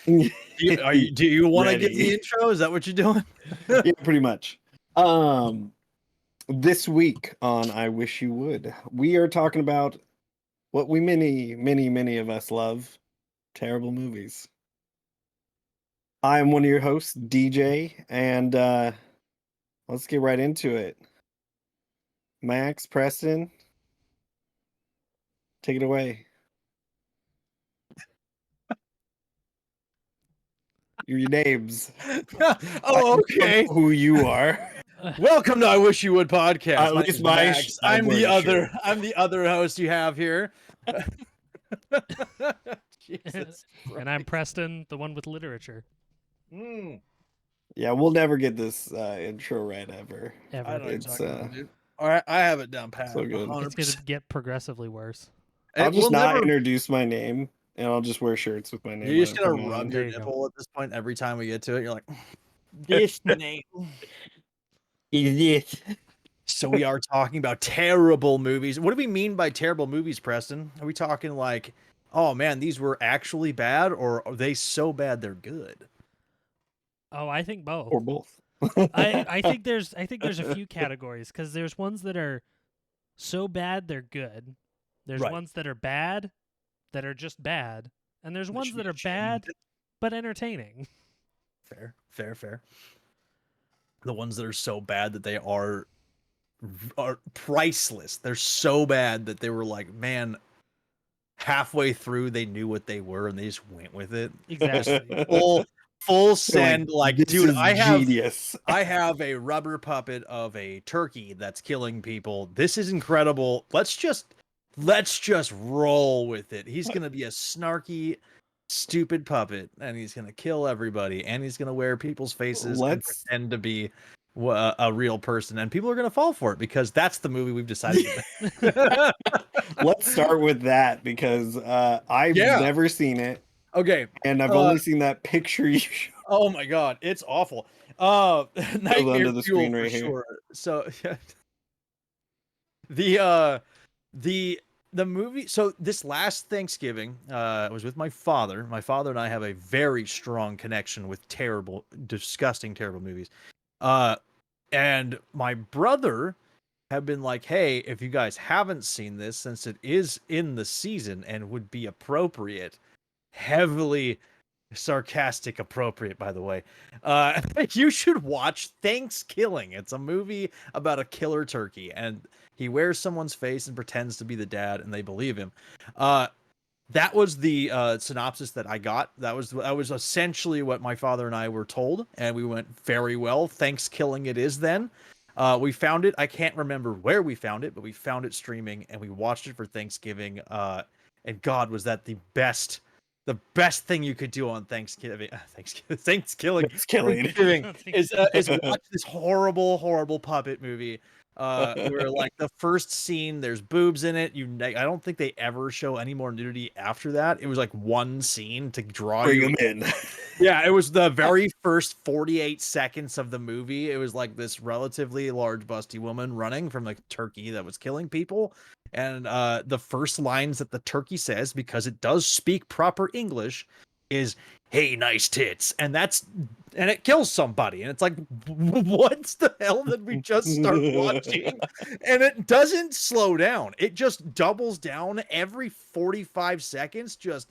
Do you want to get the Ready. intro? Is that what you're doing? Yeah, pretty much. This week on I Wish You Would, we are talking about what we many of us love, terrible movies. I'm one of your hosts, DJ, and let's get right into it. Max, Preston, take it away. Your names. Oh, okay. Who you are. Welcome to I Wish You Would podcast. At My least name's my Max. I'm I'm wearing the a other. shirt. I'm the other host you have here. Jesus. And I'm Preston, the one with literature. Mm, Yeah, we'll never get this intro right ever. Ever. I don't know what It's you're talking about, dude. All right, I have it down pat. so good. 100%. It's going to get progressively worse. I'll It just will not never. introduce my name, and I'll just wear shirts with my name. You're just on it gonna from now rub on. your There you go. nipple at this point every time we get to it. You're like, this name. Idiot. So we are talking about terrible movies. What do we mean by terrible movies, Preston? Are we talking like, oh man, these were actually bad, or are they so bad they're good? Oh, I think both. Or both. I think there's a few categories because there's ones that are so bad they're good. There's Right. ones that are bad that are just bad, and there's That ones should that be are bad but entertaining. Fair. The ones that are so bad that they are priceless. They're so bad that they were like, man, halfway through they knew what they were and they just went with it. Exactly. Full send, like, this dude, is I genius. have a rubber puppet of a turkey that's killing people. This is incredible. Let's just roll with it. He's gonna be a snarky, stupid puppet, and he's gonna kill everybody, and he's gonna wear people's faces and Let's pretend to be a real person, and people are gonna fall for it because that's the movie we've decided to make. let's start with that because I've Yeah. never seen it, Okay. and I've only seen that picture you showed. Oh my god, it's awful. Nightmare under the Fuel screen for right here. sure. So yeah. The movie. So this last Thanksgiving, I was with my father. My father and I have a very strong connection with terrible, disgusting, terrible movies. And my brother had been like, "Hey, if you guys haven't seen this, since it is in the season and would be appropriate, heavily." Sarcastic appropriate, by the way, you should watch Thanksgiving. It's a movie about a killer turkey, and he wears someone's face and pretends to be the dad, and they believe him. That was the synopsis that I got. That was essentially what my father and I were told, and we went, very well, Thanksgiving it is then. We found it. I can't remember where we found it, but we found it streaming, and we watched it for Thanksgiving. And God, was that the best thing you could do on Thanksgiving Thanksgiving. is watch this horrible puppet movie where, like, the first scene there's boobs in it. I don't think they ever show any more nudity after that. It was like one scene to draw Bring you them in. Yeah, it was the very first 48 seconds of the movie. It was like this relatively large busty woman running from like turkey that was killing people. And the first lines that the turkey says, because it does speak proper English, is, "Hey, nice tits." And it kills somebody. And it's like, what the hell did we just start watching? And it doesn't slow down. It just doubles down every 45 seconds, just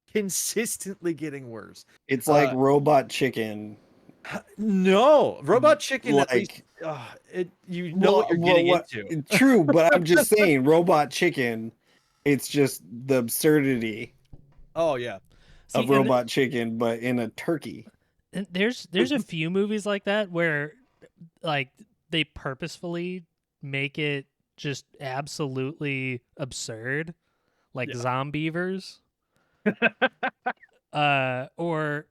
consistently getting worse. It's like Robot Chicken. No, Robot Chicken, like, at least, you know what you're getting into. True, but I'm just saying, Robot Chicken, it's just the absurdity Oh yeah. of Robot Chicken, but in a turkey. And there's a few movies like that where, like, they purposefully make it just absolutely absurd, like Zombievers. Or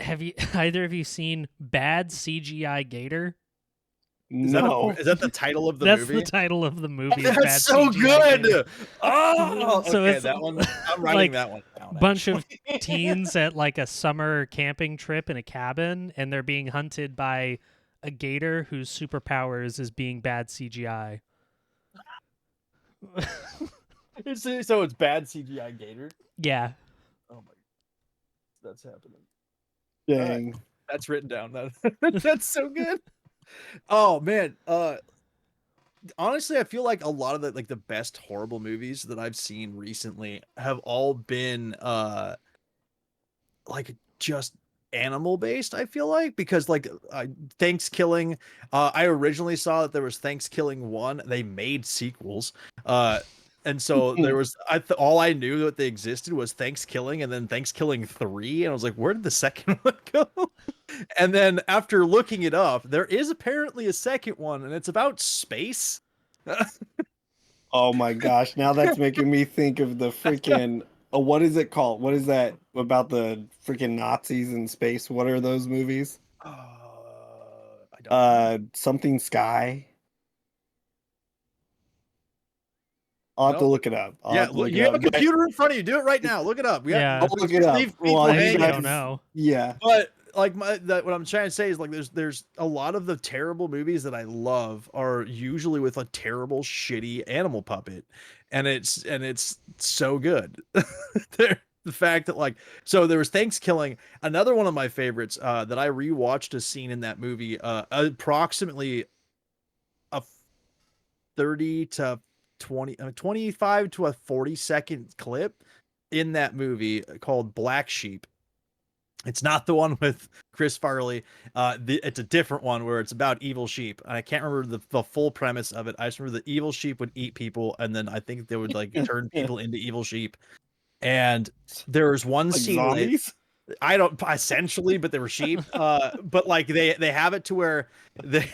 have you either of you seen Bad CGI Gator? No. Is that the title of the That's movie? the title of the movie. That's Bad so CGI good. Gator. Oh, So okay, it's that one. I'm writing like that one down. Bunch of teens at like a summer camping trip in a cabin, and they're being hunted by a gator whose superpowers is being bad CGI. So it's Bad CGI Gator. Yeah. Oh my. that's happening. Dang. That's written down. That's so good. Oh man. Honestly, I feel like a lot of the best horrible movies that I've seen recently have all been like just animal based. I feel like because Thanksgiving, I originally saw that there was Thanksgiving 1. They made sequels. And so there was all I knew that they existed was Thanksgiving and then Thanksgiving 3, and I was like, where did the second one go? And then after looking it up, there is apparently a second one, and it's about space. Oh my gosh! Now that's making me think of the freaking. Oh, what is it called? What is that about the freaking Nazis in space? What are those movies? I don't know. Something Sky. I'll have to Nope. look it up. Yeah, you have a computer in front of you. Do it right now. Look it up. Yeah. I'll look it up. Well, you you guys- don't know. Yeah. But like what I'm trying to say is like there's a lot of the terrible movies that I love are usually with a terrible shitty animal puppet, and it's so good. The fact that so there was Thanksgiving, another one of my favorites that I rewatched a scene in that movie approximately a 30 to 25 to a 40-second clip in that movie called Black Sheep. It's not the one with Chris Farley. It's a different one where it's about evil sheep. And I can't remember the full premise of it. I just remember the evil sheep would eat people, and then I think they would turn people into evil sheep. And there was one Like scene. zombies? I don't essentially, but they were sheep. But like they have it to where they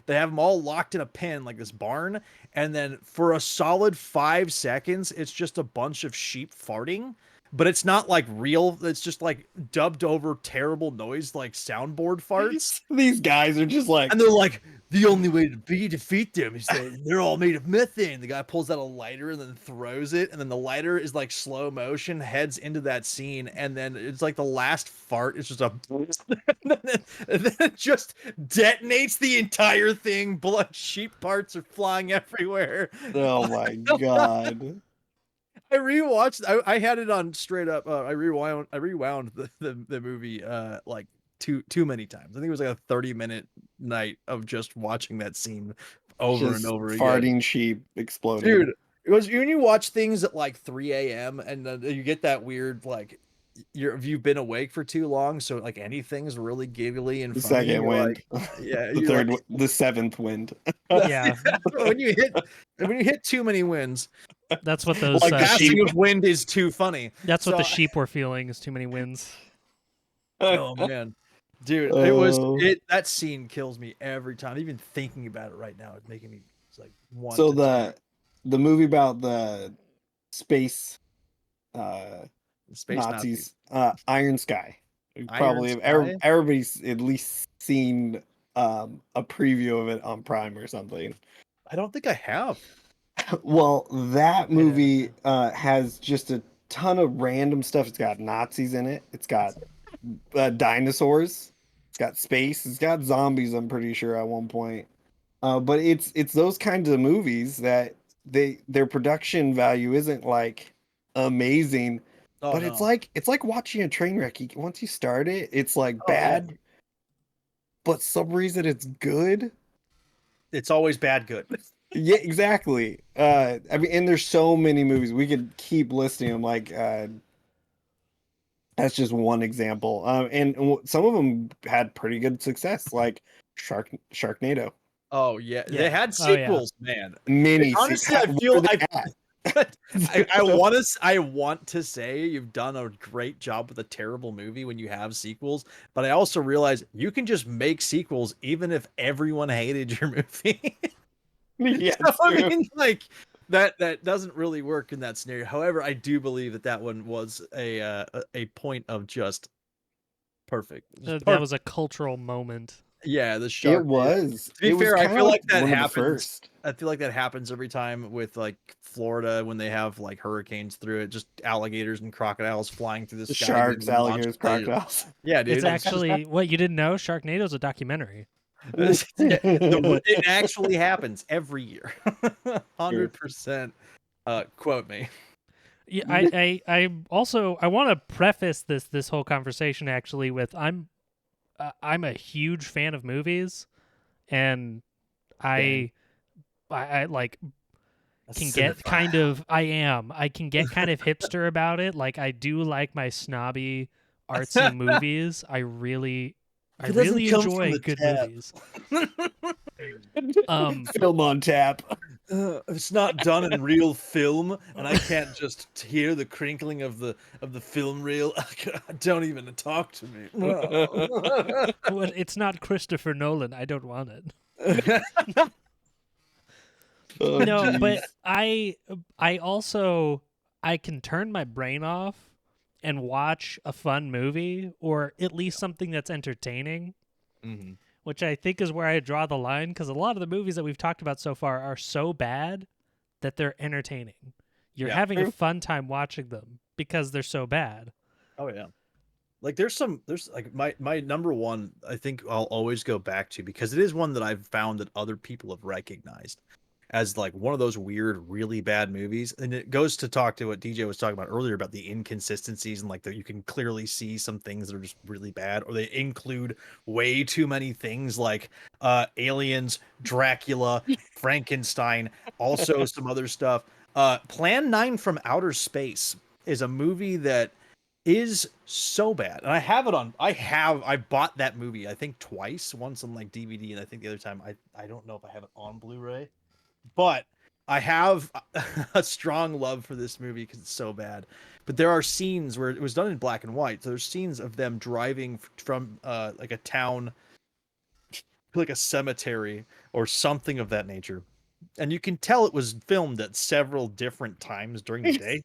have them all locked in a pen, like this barn, and then for a solid 5 seconds, it's just a bunch of sheep farting. But it's not like real. It's just like dubbed over terrible noise, like soundboard farts. These guys are just like, And they're like, the only way to defeat them is that they're all made of methane. The guy pulls out a lighter and then throws it, and then the lighter is like slow motion, heads into that scene, and then it's like the last fart is just a, and then it just detonates the entire thing. Blood sheep parts are flying everywhere. oh my god. I rewatched. I had it on straight up. I rewound the movie like too many times. I think it was like a 30-minute night of just watching that scene over Just and over farting again. sheep exploding. Dude, it was when you watch things at like 3 a.m. and you get that weird like you've been awake for too long, so like anything's really giggly and The funny. second You're wind. like, yeah, the you're third, like, the seventh wind. Yeah. when you hit too many winds, That's what those like passing sheep. of wind is too funny. That's what So- the sheep were feeling. Is too many winds. Oh man, dude, Oh. that scene kills me every time. Even thinking about it right now, it's making me like want. So to the movie about the space space Nazis, Iron Sky. Probably Sky? everybody's at least seen a preview of it on Prime or something. I don't think I have. Well, that movie has just a ton of random stuff. It's got Nazis in it. It's got dinosaurs. It's got space. It's got zombies. I'm pretty sure at one point. But it's those kinds of movies that their production value isn't like amazing, Oh, but no. it's like watching a train wreck. Once you start it, it's like Oh, yeah. bad, but some reason it's good. It's always bad good. Yeah, exactly. I mean, and there's so many movies we could keep listing them. Like, that's just one example. And some of them had pretty good success, like Sharknado. Oh yeah, Yeah. they had Oh, yeah. sequels, man. Mini. Honestly, I feel I want to say you've done a great job with a terrible movie when you have sequels, but I also realize you can just make sequels even if everyone hated your movie. Yeah, So, I true. mean, like that doesn't really work in that scenario. However, I do believe that one was a point of just perfect. Just That was a cultural moment. yeah, the shark. It was. To be fair, I feel like that one of the happens. first. I feel like that happens every time with like Florida when they have like hurricanes through it, just alligators and crocodiles flying through the The sky. sharks, and then launch- alligators, crocodiles. Yeah, dude. It's actually what you didn't know. Sharknado is a documentary. It actually happens every year. 100%. Quote me. Yeah, I also I want to preface this whole conversation actually with I'm a huge fan of movies, and I like can get kind of I can get kind of hipster about it. Like I do like my snobby artsy movies. I really enjoy good movies. Film on tap. It's not done in real film, and I can't just hear the crinkling of the film reel. Don't even talk to me. Well, it's not Christopher Nolan. I don't want it. Oh, No, geez. but I also I can turn my brain off and watch a fun movie or at least something that's entertaining, Mhm. which I think is where I draw the line because a lot of the movies that we've talked about so far are so bad that they're entertaining. You're Yeah. having a True. fun time watching them because they're so bad. Oh yeah. Like there's like my number one, I think I'll always go back to, because it is one that I've found that other people have recognized as like one of those weird, really bad movies. And it goes to talk to what DJ was talking about earlier about the inconsistencies, and like that you can clearly see some things that are just really bad, or they include way too many things like aliens, Dracula, Frankenstein, also some other stuff. Plan 9 from Outer Space is a movie that is so bad, and I bought that movie I think twice, once on like DVD, and I think the other time I don't know if I have it on Blu-ray, but I have a strong love for this movie because it's so bad. But there are scenes where it was done in black and white, so there's scenes of them driving from like a town to like a cemetery or something of that nature, and you can tell it was filmed at several different times during the day.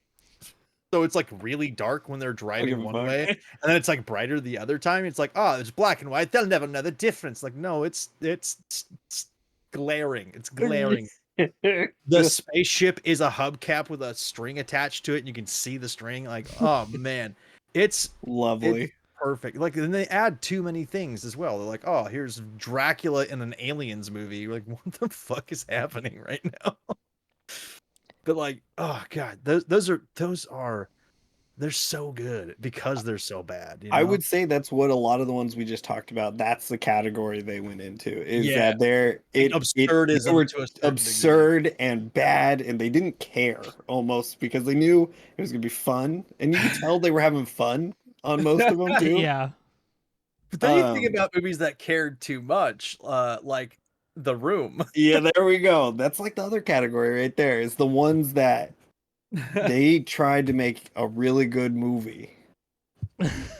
So it's like really dark when they're driving one way, and then it's like brighter the other time. It's like, oh, it's black and white. They'll never know the difference. Like, no, it's glaring. It's glaring. The spaceship is a hubcap with a string attached to it, and you can see the string. Like, oh man, it's Lovely. perfect. Like, then they add too many things as well. They're like, oh, here's Dracula in an aliens movie. You're like, what the fuck is happening right now? But like, oh god, those are they're so good because they're so bad. You know? I would say that's what a lot of the ones we just talked about. That's the category they went into. Is Yeah. that they're absurdism they were to a certain absurd and bad, and they didn't care almost because they knew it was gonna be fun, and you could tell they were having fun on most of them too. Yeah. But then you think about movies that cared too much, like The Room. Yeah, there we go. That's like the other category right there. Is the ones that they tried to make a really good movie,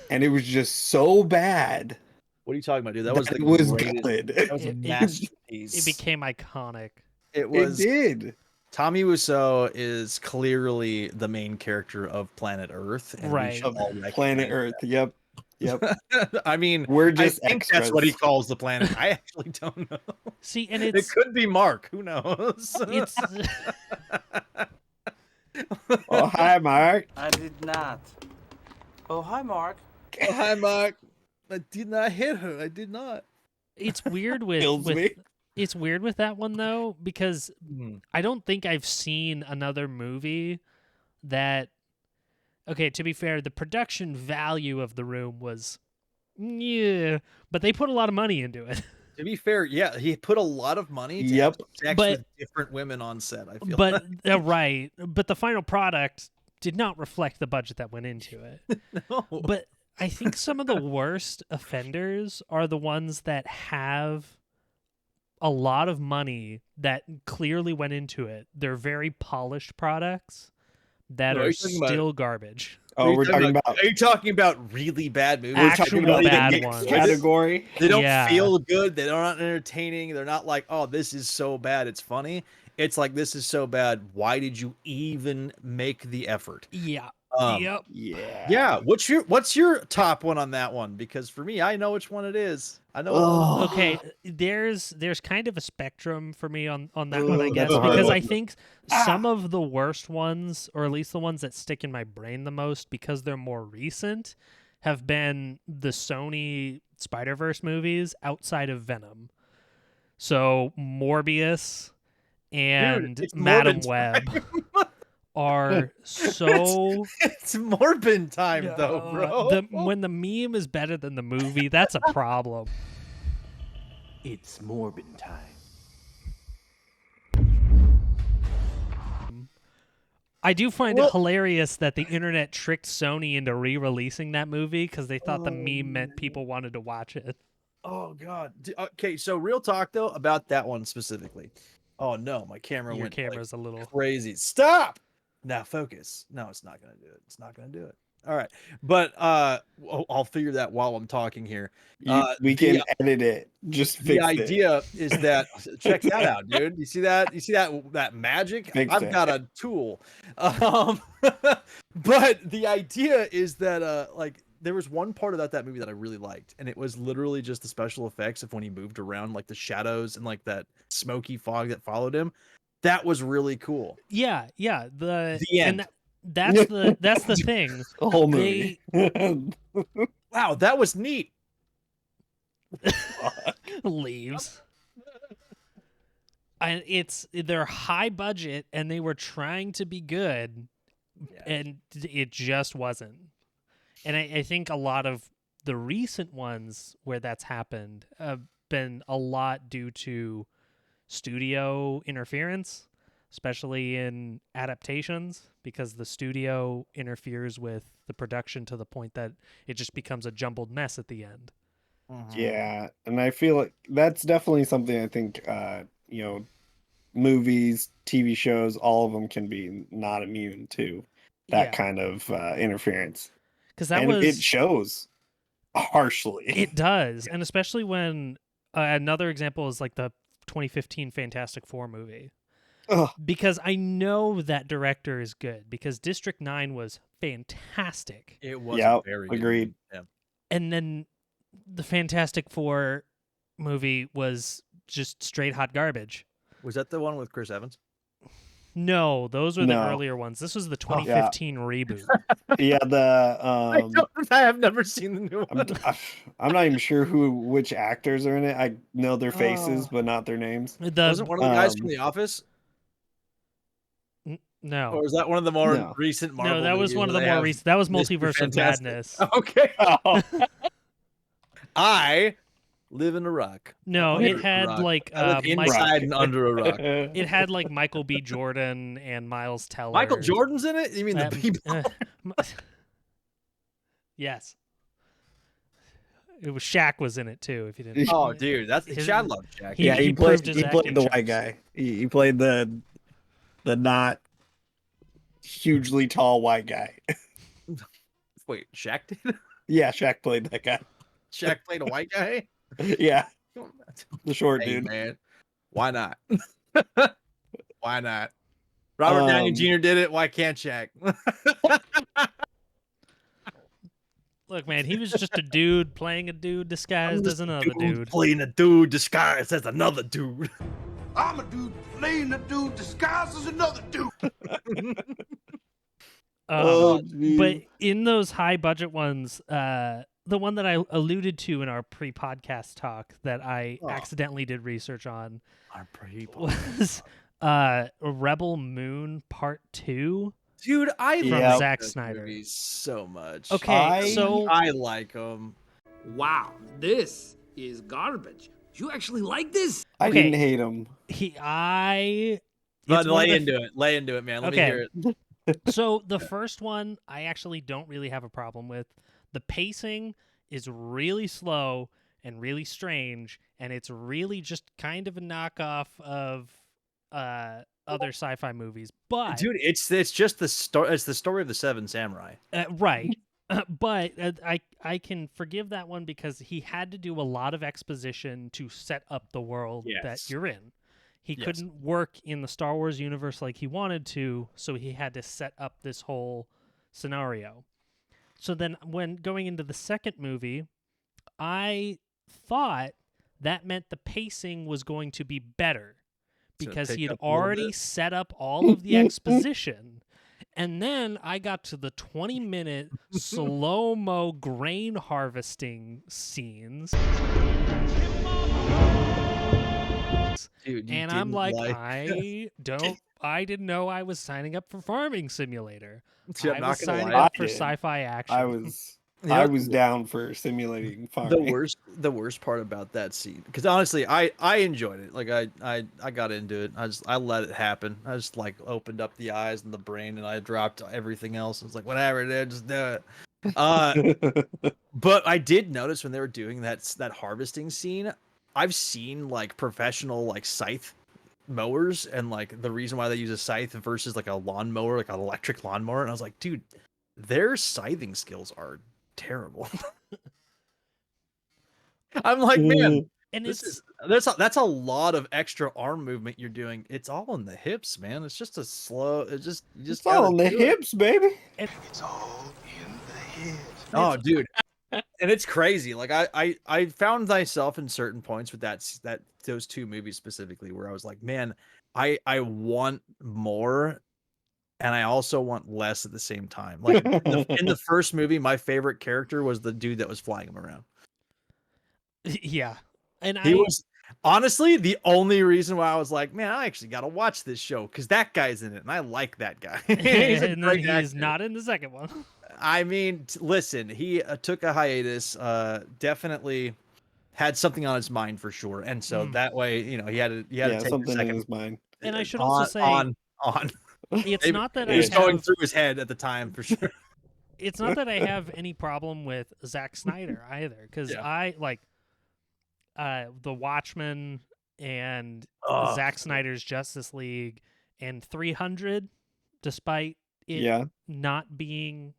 and it was just so bad. What are you talking about, dude? That was That the was greatest. good. That was a It masterpiece. became iconic. It was. It did. Tommy Wiseau is clearly the main character of Planet Earth, and we Right. should all Planet recognize Earth. Yep. that. I mean, We're I just think extras. that's what he calls the planet. I actually don't know. See, and It it's could be Mark. Who knows? it's Oh, hi, Mark. I did not. Oh, hi, Mark. Oh, hi, Mark. I did not hit her. I did not. it's weird with Kills me. it's weird with that one though because Hmm. I don't think I've seen another movie that. Okay, to be fair, the production value of The Room was, yeah, but they put a lot of money into it. To be fair, yeah, he put a lot of money to Yep. have sex But- with different women on set. I feel But right, but the final product did not reflect the budget that went into it. no. But I think some of the worst offenders are the ones that have a lot of money that clearly went into it. They're very polished products that No, are are you talking about- still garbage. Oh, we're talking about Are you talking about really bad movies? we're Actual talking about bad the ones. category. They don't Yeah. feel good. They're not entertaining. They're not like, oh, this is so bad, it's funny. It's like, this is so bad. Why did you even make the effort? Yeah. Yep. Yeah. Yeah. What's your top one on that one? Because for me, I know which one it is. I know. Oh. Okay, there's kind of a spectrum for me on that one, I Ooh, guess, that's a hard because one. I think some of the worst ones, or at least the ones that stick in my brain the most because they're more recent, have been the Sony Spider-Verse movies outside of Venom. So Morbius and it's Madam Morbid Web are so It's Morbin time though, bro. when the meme is better than the movie, that's a problem. It's Morbin time. I do find it hilarious that the internet tricked Sony into re-releasing that movie because they thought the meme meant people wanted to watch it. Oh God. Okay, so real talk though about that one specifically. Oh no, my camera Your went camera's a little crazy. Stop. Now focus. No, it's not gonna do it. It's not gonna do it. All right, but I'll figure that while I'm talking here. We can edit it. Just The fix it. idea is that check that out, dude. You see that? You see that magic? Fix I've it. got a tool. But the idea is that like there was one part about that movie that I really liked, and it was literally just the special effects of when he moved around, like the shadows and like that smoky fog that followed him. That was really cool. Yeah. The And end. that's the thing. The whole movie. Wow, that was neat. Leaves. And they're high budget and they were trying to be good, and it just wasn't. And I think a lot of the recent ones where that's happened have been a lot due to studio interference, especially in adaptations, because the studio interferes with the production to the point that it just becomes a jumbled mess at the end. Yeah, and I feel like that's definitely something I think movies, TV shows, all of them can be not immune to that kind of interference. Because it shows harshly. It does, and especially when another example is like the 2015 Fantastic Four movie. Ugh. Because I know that director is good, because District 9 was fantastic. It was very good. Agreed. Yeah. And then the Fantastic Four movie was just straight hot garbage. Was that the one with Chris Evans? No, those were the earlier ones. This was the 2015 reboot. Yeah, I have never seen the new one. I'm not even sure which actors are in it. I know their faces, but not their names. Wasn't one of the guys from The Office? No. Or was that one of the more recent Marvel? No, that was one of the more recent. That was Multiverse of Madness. Okay. I live in a rock. No, it had like I live inside and under a rock. It had like Michael B. Jordan and Miles Teller. Michael Jordan's in it? You mean the people? Yes. It was Shaq was in it too. If you didn't. Oh, dude, Chad loved Shaq. He played the white guy. He played the not hugely tall white guy. Wait, Shaq did? Yeah, Shaq played that guy. Shaq played a white guy? Yeah. The short dude. Man. Why not? Why not? Robert Downey Jr. did it. Why can't Shaq? Look, man, he was just a dude playing a dude disguised as another dude. Playing a dude disguised as another dude. I'm a dude playing a dude disguised as another dude. But in those high budget ones, the one that I alluded to in our pre-podcast talk that I accidentally did research on was Rebel Moon Part 2. Dude, I love Zack Snyder so much. Okay, so I like them. Wow, this is garbage. You actually like this? I didn't hate him. But lay into it, man. Let me hear it. So the first one, I actually don't really have a problem with. The pacing is really slow and really strange, and it's really just kind of a knockoff of other sci-fi movies. But dude, it's just the story. It's the story of the Seven Samurai. Right. But I can forgive that one because he had to do a lot of exposition to set up the world that you're in. He couldn't work in the Star Wars universe like he wanted to, so he had to set up this whole scenario. So then when going into the second movie, I thought that meant the pacing was going to be better because he had already set up all of the exposition. And then I got to the 20-minute slow-mo grain harvesting scenes. Dude, and I'm like, I don't I didn't know I was signing up for Farming Simulator. See, I'm I not was gonna signing lie. up I for did. sci-fi action. You know, I was down for simulating farming. the worst part about that scene, because honestly, I enjoyed it. Like I got into it. I let it happen. I just like opened up the eyes and the brain, and I dropped everything else. I was like, whatever, dude, just do it. But I did notice when they were doing that harvesting scene, I've seen like professional like scythe mowers, and like the reason why they use a scythe versus like a lawnmower, like an electric lawnmower, and I was like, dude, their scything skills are terrible. I'm like, man, And this it's is that's a lot of extra arm movement you're doing. It's all in the hips, man. It's just a slow. It's just you just It's all gotta on the do it. hips, baby. It's all in the head. Oh, dude, and it's crazy. Like I found myself in certain points with those two movies specifically where I was like, man, I want more, and I also want less at the same time. Like in the first movie, my favorite character was the dude that was flying him around. yeah. And He was honestly the only reason why I was like, man, I actually got to watch this show because that guy's in it, and I like that guy. He's a and then great he's actor. not in the second one. I mean, listen, he took a hiatus. Definitely had something on his mind for sure, and so that way, you know, he had to Yeah, take the something in second his mind. And I should also say on. it's Maybe not that it I was going have through his head at the time for sure. it's not that I have any problem with Zack Snyder either, because Yeah. I like The Watchmen and Oh, Zack Snyder's Justice League and 300, despite it Yeah, not being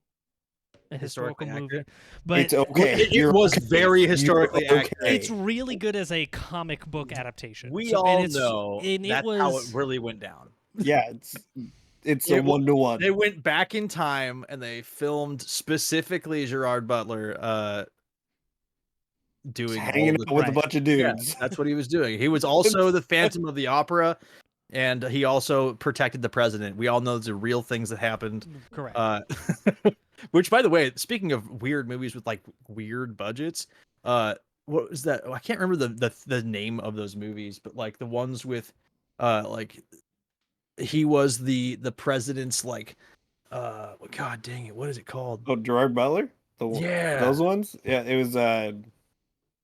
a historical Historically movie. accurate. But it's okay. It was very You're historically accurate. it's really good as a comic book adaptation. We So- and all it's- know and that's it was how it really went down. Yeah, it's a It wa- 1-to-1. They went back in time and they filmed specifically Gerard Butler doing hanging all the out with a right. bunch of yeah, dudes. that's what he was doing. He was also the Phantom of the Opera, and he also protected the president. We all know those are real things that happened. correct. Which, by the way, speaking of weird movies with like weird budgets, what was that? Oh, I can't remember the name of those movies, but like the ones with, like he was the president's like, God dang it, what is it called? Oh, Gerard Butler? Yeah. Those ones? Yeah, it was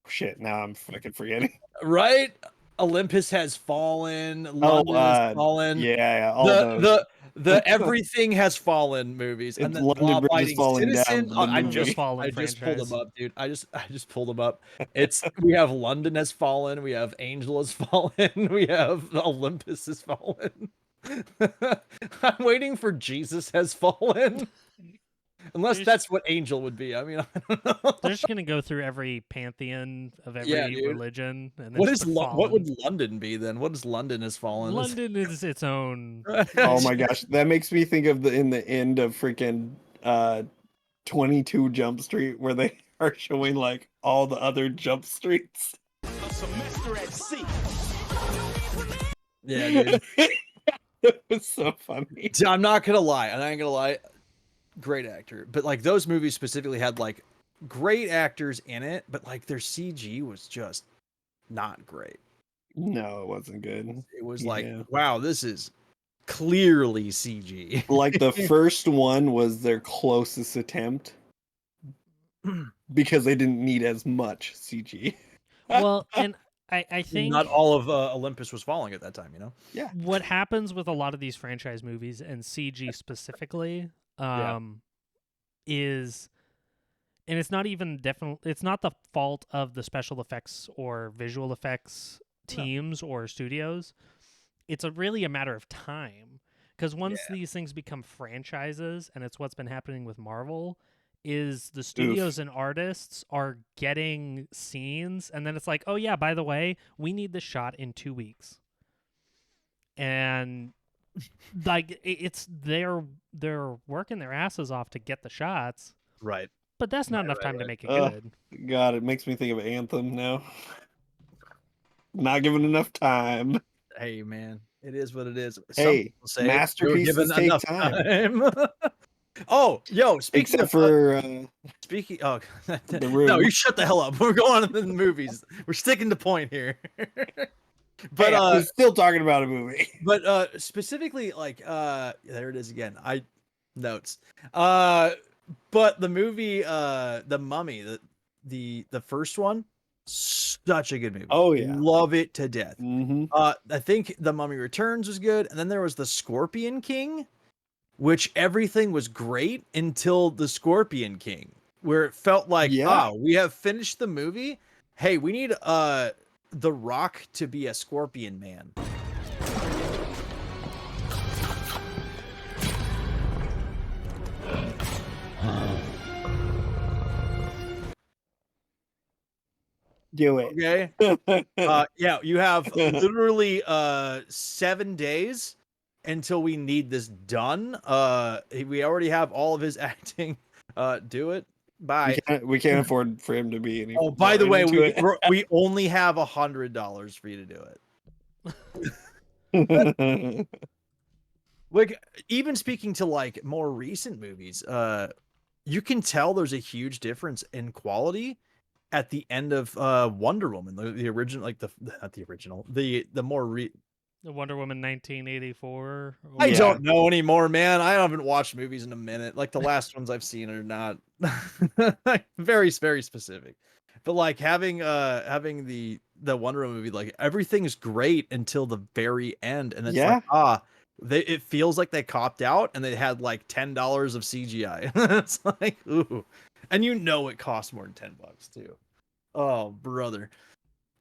shit, now I'm fucking forgetting. Right? Olympus Has Fallen. London Has Fallen. Yeah, all the those. the Everything Has Fallen movies, and It's then London Law Bridge is Abiding Falling Down, Citizen. the I movie. Just Fallen I just pulled franchise. them up, dude. I just pulled them up. It's we have London Has Fallen, we have Angel Has Fallen, we have Olympus Has Fallen. I'm waiting for Jesus Has Fallen. Unless There's- that's what Angel would be. I mean, I don't know. They're just gonna go through every pantheon of every Yeah, dude. religion, and then What just is put what Fallen. would London be then? What is London Has Fallen? London is its own. Oh my gosh, that makes me think of in the end of freaking 22 Jump Street where they are showing like all the other jump streets. Yeah, dude. It was so funny. See, I'm not gonna lie. I'm not gonna lie. Great actor, but like those movies specifically had like great actors in it, but like their CG was just not great. No, it wasn't good. It was like, Yeah. wow, this is clearly CG. Like the first one was their closest attempt because they didn't need as much CG. Well, and I think Not all of Olympus was falling at that time, you know. what happens with a lot of these franchise movies and CG specifically, is, and it's not even it's not the fault of the special effects or visual effects teams or studios. It's really a matter of time, because once these things become franchises, and it's what's been happening with Marvel, is the studios and artists are getting scenes, and then it's like, oh yeah, by the way, we need this shot in 2 weeks, and like it's they're working their asses off to get the shots, Right. but that's not Right, enough right, time to right. make it good. God, it makes me think of Anthem now. Not given enough time. Hey, man, it is what it is. Some Hey, people say you're masterpieces given take enough time. Oh, yo, speaking Except of for speaking, oh, The Room. no, you shut the hell up. We're going on to the movies. We're sticking to point here. But I was still talking about a movie. but specifically like there it is again. I notes. But the movie The Mummy, the first one, such a good movie. Oh, yeah. Love it to death. Mm-hmm. I think The Mummy Returns was good, and then there was The Scorpion King, which everything was great until The Scorpion King, where it felt like, Yeah. we have finished the movie. Hey, we need The Rock to be a Scorpion Man. Do it. Okay. Yeah, you have literally 7 days until we need this done. We already have all of his acting. Do it. Bye. we can't afford for him to be any. Oh, by the more way, into it. we only have $100 for you to do it. Like, even speaking to like more recent movies, you can tell there's a huge difference in quality at the end of Wonder Woman, the original, like not the original, the more The Wonder Woman 1984. I Yeah. don't know anymore, man. I haven't watched movies in a minute. Like the last ones I've seen are not very, very specific. But like having the Wonder Woman movie, like everything's great until the very end, and it's like it feels like they copped out and they had like $10 of CGI. It's like, ooh, and you know it costs more than $10 too. Oh, brother.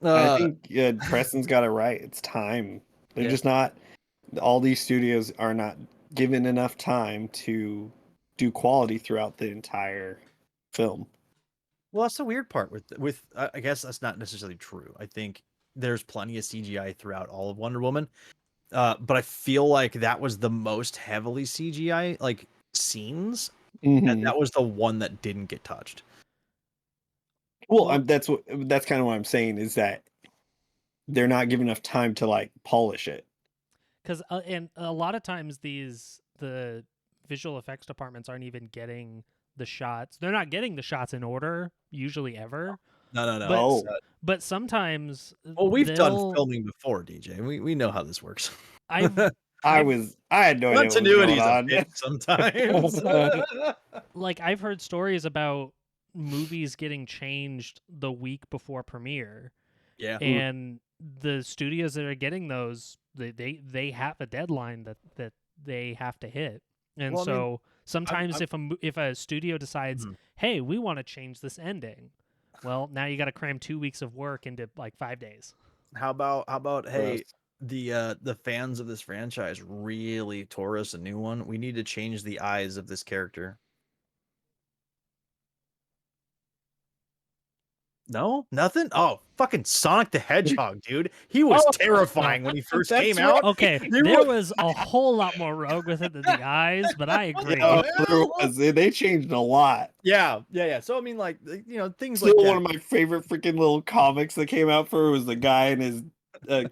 I think Preston's got it right. It's time. They're just not. All these studios are not given enough time to do quality throughout the entire film. Well, that's the weird part with I guess that's not necessarily true. I think there's plenty of CGI throughout all of Wonder Woman. But I feel like that was the most heavily CGI like scenes, and that was the one that didn't get touched. Well, that's kind of what I'm saying is that they're not given enough time to like polish it. Because and a lot of times the visual effects departments aren't even getting the shots. They're not getting the shots in order usually ever. No. But sometimes we've done filming before, DJ. We know how this works. I had no idea what was continuity's going a on. bit sometimes. Like I've heard stories about movies getting changed the week before premiere. Yeah. And the studios that are getting those, they have a deadline that they have to hit. And Well, I mean, sometimes if a studio decides, hey, we want to change this ending, well, now you got to cram 2 weeks of work into like 5 days. How about hey, the fans of this franchise really tore us a new one. We need to change the eyes of this character. No, nothing. Oh, fucking Sonic the Hedgehog, dude. He was terrifying when he first came out. Okay, there was a whole lot more rogue with it than the eyes, but I agree. They changed a lot. Yeah. So I mean, like, things Still like that. One of my favorite freaking little comics that came out for it was the guy and his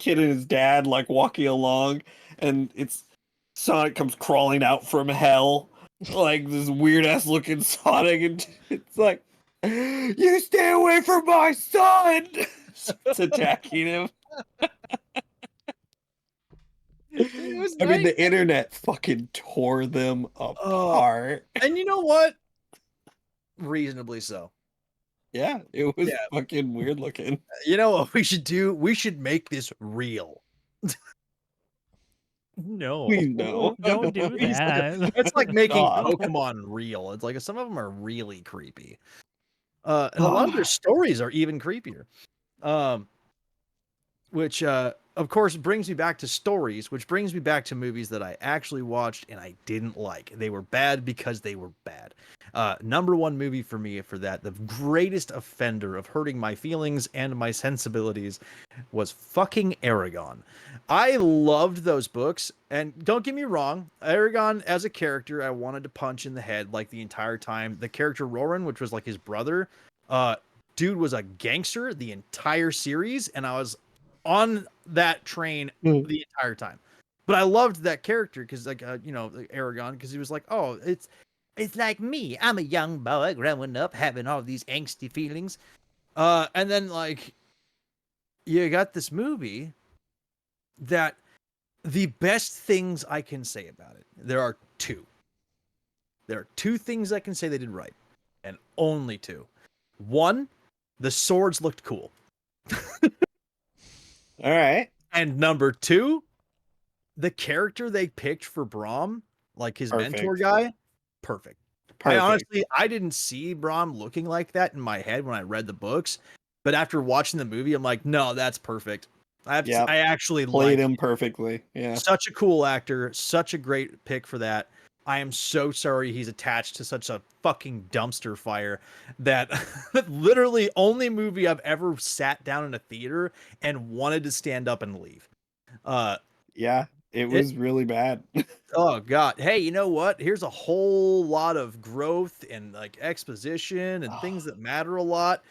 kid and his dad like walking along, and it's Sonic comes crawling out from hell, like this weird ass looking Sonic, and it's like, you stay away from my son! It's attacking him. I mean, the internet fucking tore them apart. And you know what? Reasonably so. Yeah, it was fucking weird looking. You know what we should do? We should make this real. No. Please no. Don't do that. It's like making Pokemon real. It's like some of them are really creepy. And a lot of their stories are even creepier. Which of course brings me back to stories, which brings me back to movies that I actually watched and I didn't like. They were bad because they were bad. Number one movie for me for that, the greatest offender of hurting my feelings and my sensibilities, was fucking Aragon. I loved those books, and don't get me wrong, Aragon as a character I wanted to punch in the head like the entire time. The character Roran, which was like his brother, dude was a gangster the entire series, and I was on that train the entire time. But I loved that character because, like, Aragon, because he was like, oh, it's like me. I'm a young boy growing up, having all these angsty feelings. And then, like, you got this movie that the best things I can say about it, there are two. There are two things I can say they did right, and only two. One, the swords looked cool. All right. And number two, the character they picked for Braum, like his mentor Perfect. guy, perfect. Perfect. I didn't see Braum looking like that in my head when I read the books, but after watching the movie, I'm like, no, that's perfect. Yep. I actually Played like him perfectly. Yeah. such a cool actor, such a great pick for that. I am so sorry he's attached to such a fucking dumpster fire that literally only movie I've ever sat down in a theater and wanted to stand up and leave. Yeah. It was really bad. Oh god. Hey, you know what? Here's a whole lot of growth and like exposition and things that matter a lot.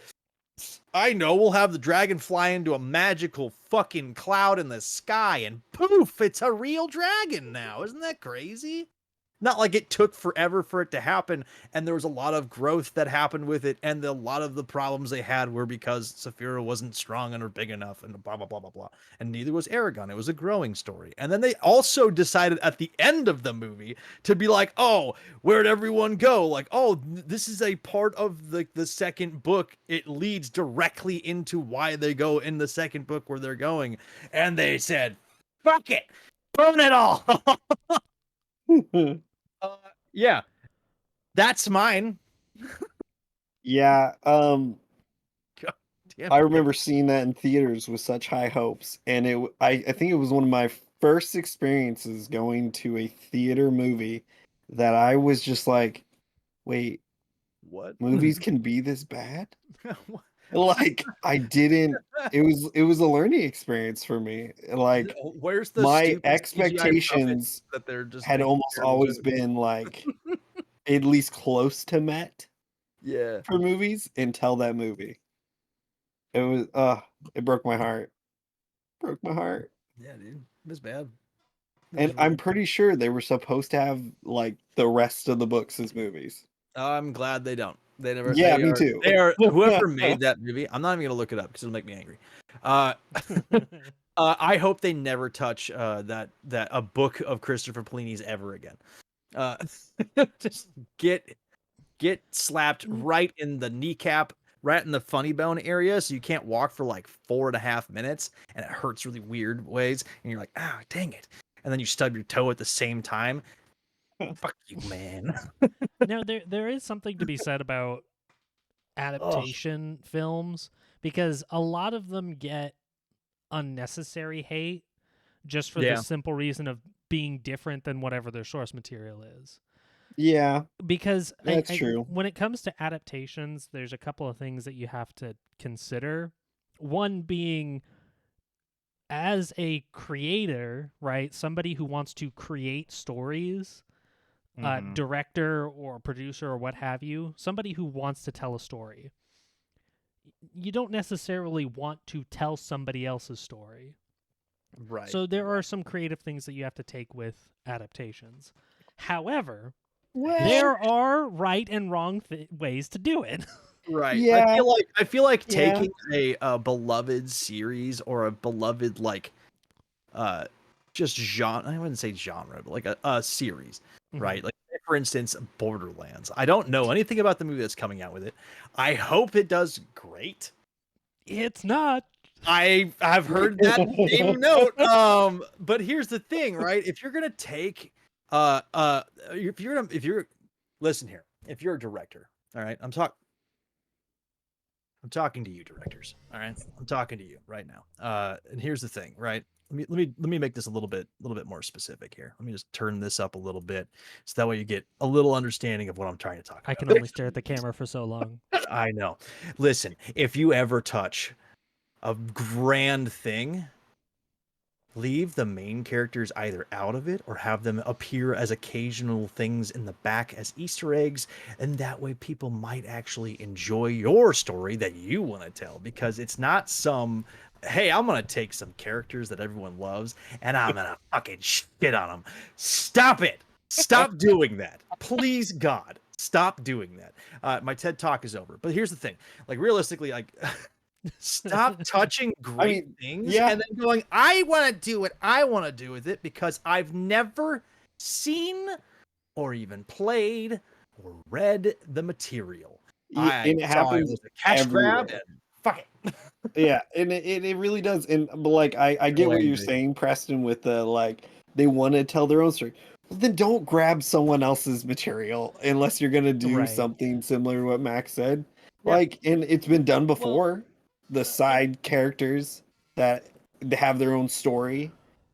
I know we'll have the dragon fly into a magical fucking cloud in the sky and poof, it's a real dragon now. Isn't that crazy? Not like it took forever for it to happen, and there was a lot of growth that happened with it, and a lot of the problems they had were because Saphira wasn't strong and or big enough, and blah blah blah blah blah. And neither was Aragon. It was a growing story. And then they also decided at the end of the movie to be like, oh, where'd everyone go? Like, oh, this is a part of the second book. It leads directly into why they go in the second book where they're going. And they said, fuck it, burn it all. Yeah, that's mine. Yeah. God damn I it. remember seeing that in theaters with such high hopes, and I think it was one of my first experiences going to a theater movie that I was just like, wait, What? movies can be this bad? Like I didn't. It was a learning experience for me. Like Where's the my stupid CGI expectations puppets that they're just had making almost terrible always jokes? been like at least close to met Yeah. for movies until that movie. It was it broke my heart. Broke my heart. Yeah, dude. It was bad. It And was I'm really pretty sure they were supposed to have like the rest of the books as movies. I'm glad they don't. They never. Yeah, me too. They are. Whoever made that movie. I'm not even gonna look it up because it'll make me angry. Uh, I hope they never touch that a book of Christopher Plini's ever again. Uh, just get slapped right in the kneecap, right in the funny bone area, so you can't walk for like 4.5 minutes, and it hurts really weird ways, and you're like, ah, dang it, and then you stub your toe at the same time. Fuck you, man. No, there is something to be said about Ugh. adaptation films because a lot of them get unnecessary hate just for the Yeah. simple reason of being different than whatever their source material is. Yeah, Because that's true. when it comes to adaptations, there's a couple of things that you have to consider. One being, as a creator, right? Somebody who wants to create stories, Mhm. director or producer or what have you, somebody who wants to tell a story. You don't necessarily want to tell somebody else's story. Right. So there are some creative things that you have to take with adaptations. However, Well, there are right and wrong ways to do it. Right. Yeah. I feel like Yeah. taking a beloved series or a beloved like just genre, I wouldn't say genre, but like a series, right? Like for instance, Borderlands. I don't know anything about the movie that's coming out with it. I hope it does great. It's not. I've heard that same note. But here's the thing, right? If you're gonna take if you're listen here, if you're a director, all right, I'm talking to you directors, all right, I'm talking to you right now. And here's the thing, right? Let me make this a little bit more specific here. Let me just turn this up a little bit so that way you get a little understanding of what I'm trying to talk about. I can only stare at the camera for so long. I know. Listen, if you ever touch a grand thing, leave the main characters either out of it or have them appear as occasional things in the back as Easter eggs, and that way people might actually enjoy your story that you want to tell, because it's not some, hey, I'm gonna take some characters that everyone loves and I'm gonna fucking shit on them. Stop it. Stop doing that. Please, God, stop doing that. My TED talk is over. But here's the thing. Like, realistically, like Stop touching great things yeah. and then going, I want to do what I want to do with it because I've never seen or even played or read the material. I And it saw it happens was a cash grab everywhere. and fuck it. Yeah, and it really does. And but like I get So what you're angry. saying, Preston, with the like they want to tell their own story. Well, then don't grab someone else's material unless you're gonna do Right. something similar to what Max said. Yeah. Like, and it's been done before. The side characters that they have their own story,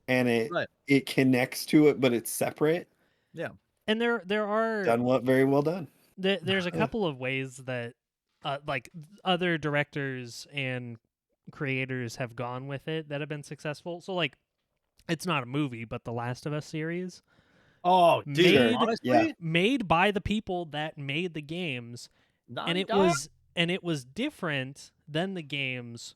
and Right. it connects to it, but it's separate. Yeah. And there are Done what very well done. there's a couple of ways that like other directors and creators have gone with it that have been successful. So like it's not a movie, but the Last of Us series Oh, dude, Made- honestly, Yeah. made by the people that made the games, and Naughty Dog? it was different than the games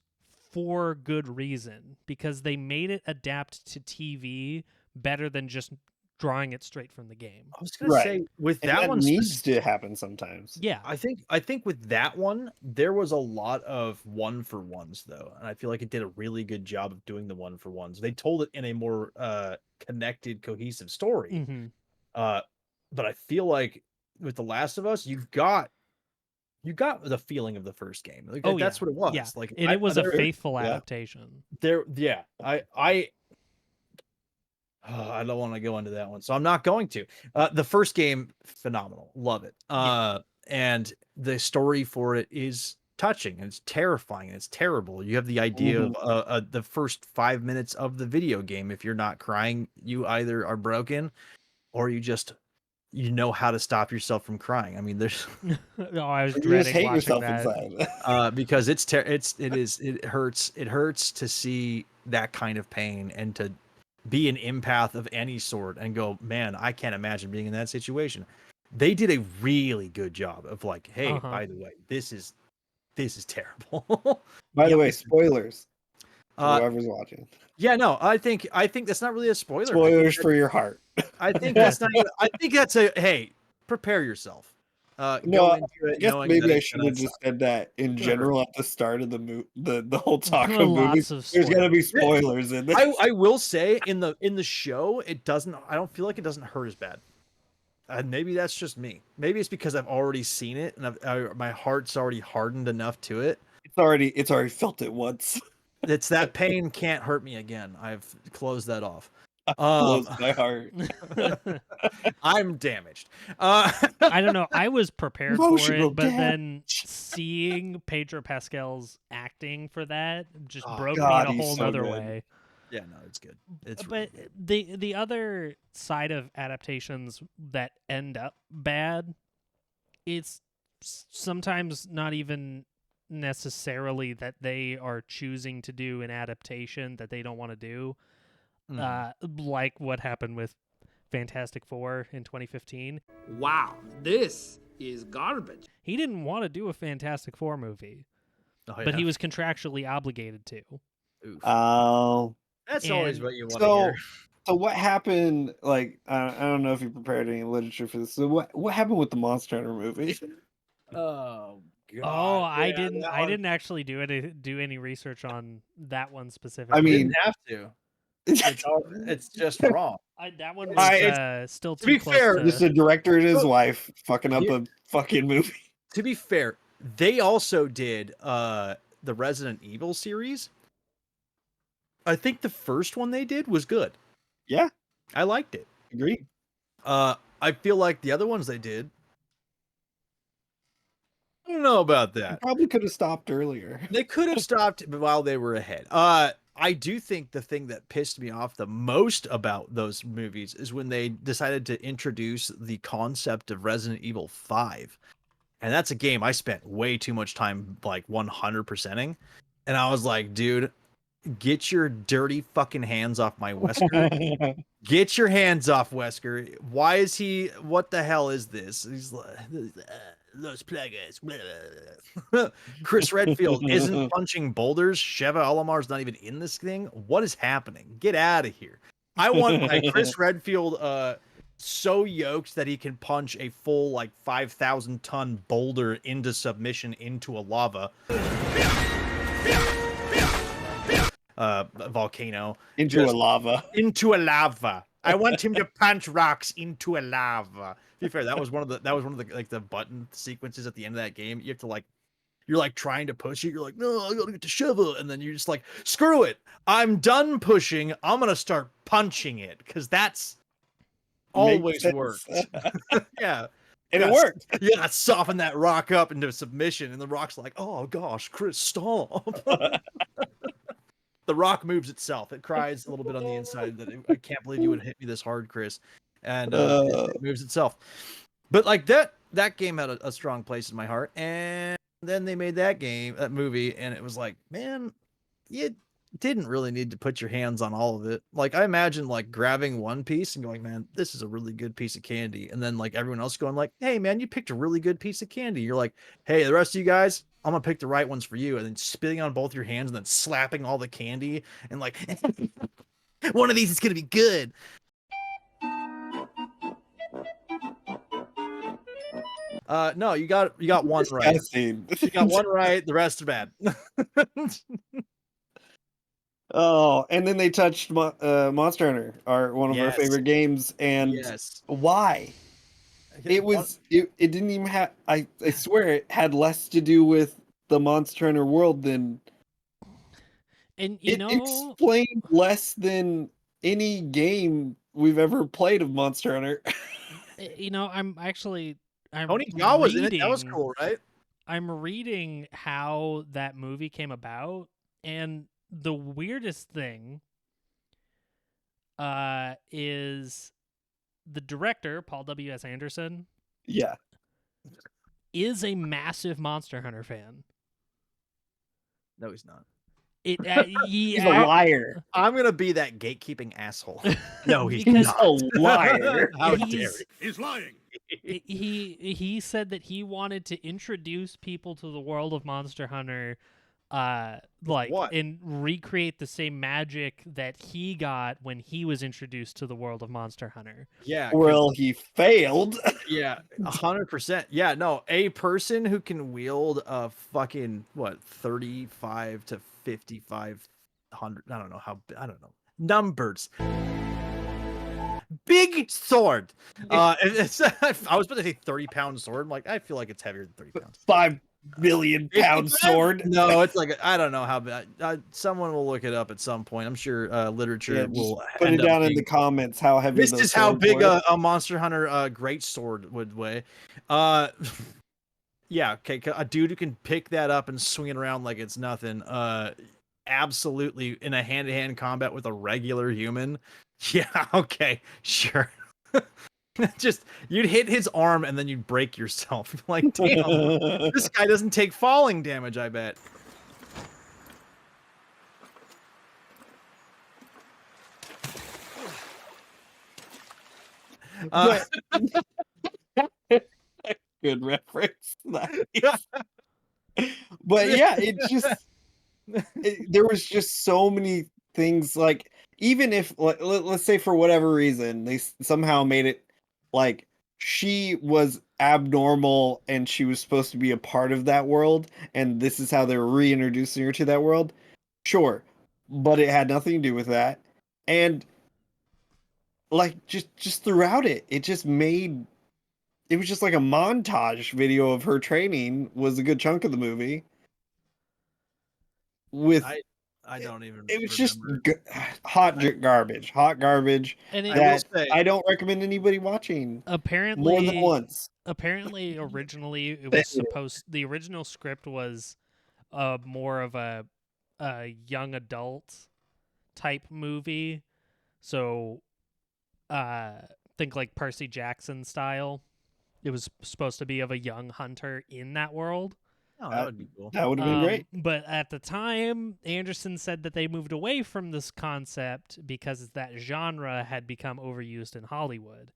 for good reason because they made it adapt to TV better than just drawing it straight from the game. I was gonna Right. say with And that that one needs to happen sometimes. Yeah. I think with that one, there was a lot of one for ones though, and I feel like it did a really good job of doing the one for ones. They told it in a more connected, cohesive story. Mm-hmm. But I feel like with The Last of Us, you got the feeling of the first game. Like that's what it was. Yeah. Like And it was a there- faithful yeah. adaptation. there. Yeah, I don't want to go into that one, so I'm not going to. The first game, phenomenal, love it. And the story for it is touching and it's terrifying and it's terrible. You have the idea of the first 5 minutes of the video game. If you're not crying, you either are broken or you know how to stop yourself from crying. I mean, there's Oh, I was You just dreading hate watching yourself that. inside. because it hurts to see that kind of pain and to be an empath of any sort and go, man, I can't imagine being in that situation. They did a really good job of like, hey, by the way, this is terrible. By the way, spoilers for Uh, whoever's watching. yeah, no, I think that's not really a spoiler. Spoilers for your heart. I think that's not. I think that's a hey, prepare yourself. No, Go into I it guess knowing maybe that I it's should gonna have just suck. said that in Sure. general at the start of the whole talk of Lots movies. of There's gonna be spoilers. spoilers in this. I will say in the show, it doesn't. I don't feel like it doesn't hurt as bad. Maybe that's just me. Maybe it's because I've already seen it and my heart's already hardened enough to it. It's already felt it once. It's that pain can't hurt me again. I've closed that off. Close my heart. I'm damaged. I don't know. I was prepared for Emotional it, but then damage. seeing Pedro Pascal's acting for that just Oh, broke God, me a he's whole so other good. way. Yeah, no, it's good. It's But really good. the other side of adaptations that end up bad, it's sometimes not even necessarily that they are choosing to do an adaptation that they don't want to do. Like what happened with Fantastic Four in 2015. Wow, this is garbage. He didn't want to do a Fantastic Four movie, Oh, but yeah. he was contractually obligated to. Oof. Oh. That's always and what you want to So, hear. so what happened? Like, I don't know if you prepared any literature for this. So, what happened with the Monster Hunter movie? Oh god. Oh, I yeah, didn't. that I one- didn't actually do any research on that one specifically. I mean, Didn't have to. It's just wrong. That one was it's- still to too be close fair, to. Just a director and his So- wife fucking up Yeah. a fucking movie. To be fair, they also did the Resident Evil series. I think the first one they did was good. Yeah, I liked it. agreed. I feel like the other ones they did. I don't know about that. Probably could have stopped earlier. They could have stopped while they were ahead. I do think the thing that pissed me off the most about those movies is when they decided to introduce the concept of Resident Evil 5. And that's a game I spent way too much time like 100%ing. And I was like, dude, get your dirty fucking hands off my Wesker. Get your hands off Wesker. Why is he? What the hell is this? He's like, Los Plagas. Chris Redfield isn't punching boulders. Sheva Alamar's not even in this thing. What is happening? Get out of here. I want my Chris Redfield so yoked that he can punch a full like 5,000 ton boulder into submission into a lava. volcano Into a just lava. into a lava. I want him to punch rocks into a lava. To be fair, that was one of the like the button sequences at the end of that game. You have to like you're like trying to push it. You're like, no, I gotta get the shovel, and then you're just like, screw it. I'm done pushing. I'm gonna start punching it because that's always Makes worked. sense. Yeah. And it Yes. worked. Yeah, soften that rock up into submission, and the rock's like, "Oh gosh, Chris, stop!" The rock moves itself. It cries a little bit on the inside that I can't believe you would hit me this hard, Chris, and it moves itself. But like that game had a strong place in my heart, and then they made that movie, and it was like, man, you didn't really need to put your hands on all of it. Like I imagine like grabbing one piece and going, man, this is a really good piece of candy. And then like everyone else going like, hey man, you picked a really good piece of candy. You're like, hey, the rest of you guys, I'm gonna pick the right ones for you. And then spitting on both your hands and then slapping all the candy and like one of these is gonna be good. No, you got one right. Disgusting. You got one right, the rest are bad. Oh, and then they touched Monster Hunter, one of our Yes. favorite games, and Yes. why? It didn't even have. I swear it had less to do with the Monster Hunter world than. And It explained less than any game we've ever played of Monster Hunter. I'm Tony Jaa was in it. That was reading- cool, right? I'm reading how that movie came about, and the weirdest thing is the director, Paul W.S. Anderson, Yeah. is a massive Monster Hunter fan. No, he's not. He's a liar. I'm gonna be that gatekeeping asshole. No, he's Because not. a liar. How dare he's- he? He's lying. he said that he wanted to introduce people to the world of Monster Hunter, what? and recreate the same magic that he got when he was introduced to the world of Monster Hunter. Yeah. 'Cause- Well, he failed. yeah, 100%. Yeah, no, a person who can wield a fucking 35 to 5,500. I don't know numbers. Big sword. I was about to say 30-pound sword. I'm like, I feel like it's heavier than 30 pounds. 5 billion pound sword. No, it's like I don't know how bad. Someone will look it up at some point. I'm sure literature Yeah, will put it end up down in being- the comments how heavy This those is how swords big were. a Monster Hunter great sword would weigh. Yeah, okay, a dude who can pick that up and swing it around like it's nothing. Absolutely in a hand-to-hand combat with a regular human. Yeah, okay, sure. Just you'd hit his arm and then you'd break yourself. Like, damn, this guy doesn't take falling damage, I bet. Good reference. But yeah, there was just so many things. Like, even if let's say for whatever reason they somehow made it like she was abnormal and she was supposed to be a part of that world, and this is how they were reintroducing her to that world, sure, but it had nothing to do with that. And like just throughout it was just like a montage video of her training was a good chunk of the movie. With I don't even. it was remember. just hot garbage And it, that will say- I don't recommend anybody watching apparently more than once. Apparently, originally it was the original script was more of a young adult type movie. So think like Percy Jackson style. It was supposed to be of a young hunter in that world. Oh, that would be cool. That would have been great. But at the time, Anderson said that they moved away from this concept because that genre had become overused in Hollywood,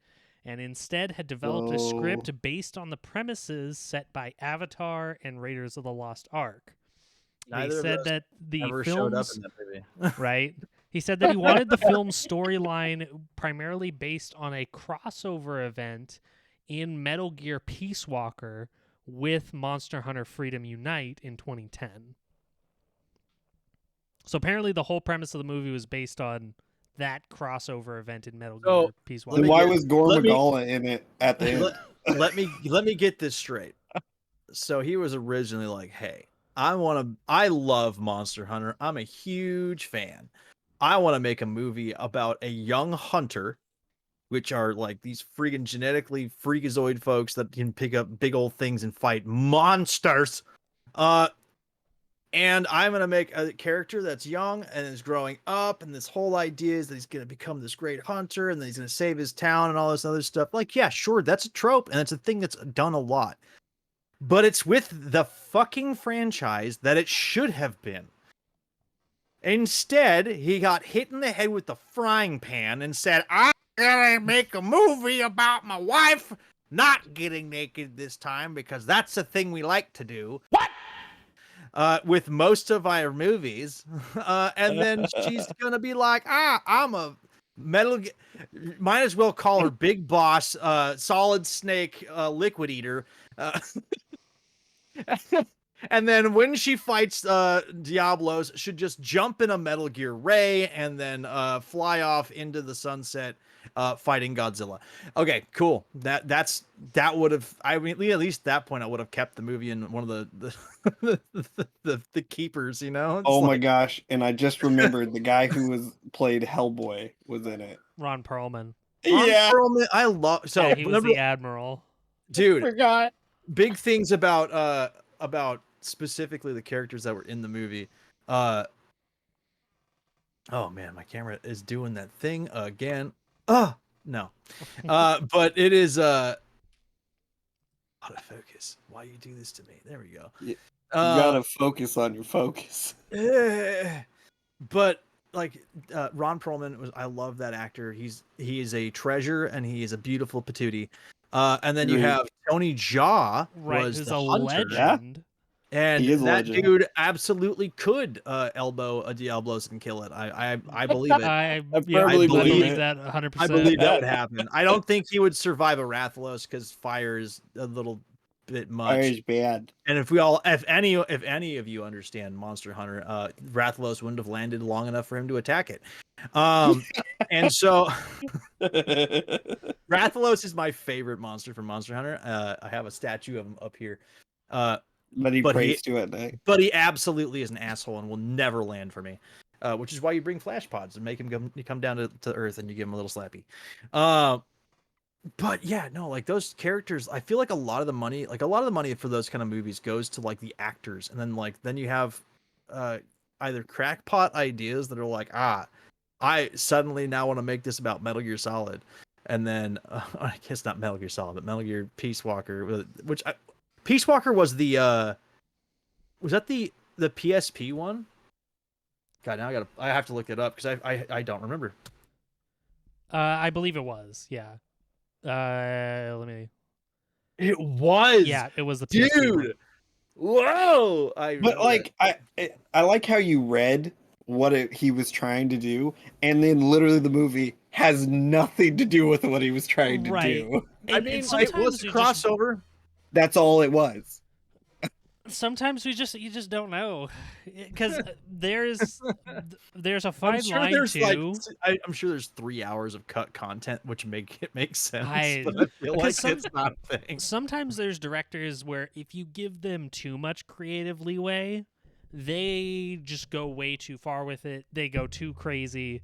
and instead had developed a script based on the premises set by Avatar and Raiders of the Lost Ark. Neither They of said those that the Never showed up films, in that movie. right? He said that he wanted the film's storyline primarily based on a crossover event in Metal Gear Peace Walker with Monster Hunter Freedom Unite in 2010. So apparently the whole premise of the movie was based on that crossover event in Metal So, Gear Peace let Then me Walker. why get- was Gore let me- Magala in it at the end? let me get this straight. So he was originally like, "Hey, I love Monster Hunter. I'm a huge fan. I want to make a movie about a young hunter, which are like these freaking genetically freakazoid folks that can pick up big old things and fight monsters. And I'm gonna make a character that's young and is growing up, and this whole idea is that he's gonna become this great hunter, and then he's gonna save his town and all this other stuff. Like, yeah, sure, that's a trope, and it's a thing that's done a lot. But it's with the fucking franchise that it should have been. Instead, he got hit in the head with the frying pan and said, "I'm gonna make a movie about my wife not getting naked this time because that's the thing we like to do." What? With most of our movies, and then she's gonna be like, I'm a might as well call her Big Boss, Solid Snake, Liquid Eater. And then when she fights Diablos, should just jump in a Metal Gear Ray and then fly off into the sunset, fighting Godzilla. Okay, cool. That would have, I mean, at least at that point I would have kept the movie in one of the keepers, you know? It's Oh my like, gosh! And I just remembered the guy who played Hellboy was in it. Ron Perlman. Ron Yeah, Perlman, I love, so Yeah, he was remember, the admiral. dude, forgot. big things about specifically the characters that were in the movie. Oh man, my camera is doing that thing again. No. But it is autofocus. Why you do this to me? There we go. You gotta focus on your focus. But like Ron Perlman was, I love that actor. He is a treasure and he is a beautiful patootie. And then you Agreed. have Tony Jaa, Right, was who's the a hunter. legend. And He is a that legend. dude absolutely could elbow a Diablos and kill it. I believe it. I firmly believe it. that 100%. I believe that would happen. I don't think he would survive a Rathalos because fire is a little bit much. Fire is bad. And if any of you understand Monster Hunter, Rathalos wouldn't have landed long enough for him to attack it. And so Rathalos is my favorite monster from Monster Hunter. I have a statue of him up here. But he But prays to at night. But he absolutely is an asshole and will never land for me. Which is why you bring flash pods and make him come down to Earth and you give him a little slappy. But yeah, no, like those characters, I feel like a lot of the money for those kind of movies goes to like the actors, and then you have either crackpot ideas that are like, I suddenly now want to make this about Metal Gear Solid, and then I guess not Metal Gear Solid, but Metal Gear Peace Walker, Peace Walker was the was that the PSP one? God, now I have to look it up because I don't remember. I believe it was. Yeah. Let me. It was. Yeah, it was the PSP one. Dude. Whoa! But like, I like how you read what he was trying to do, and then literally the movie has nothing to do with what he was trying to Right. do. I mean, it was a crossover. That's all it was. Sometimes you just don't know, because there's a fine line too. I'm sure there's 3 hours of cut content, which makes sense. But I feel like because it's not a thing. Sometimes there's directors where if you give them too much creative leeway, they just go way too far with it. They go too crazy.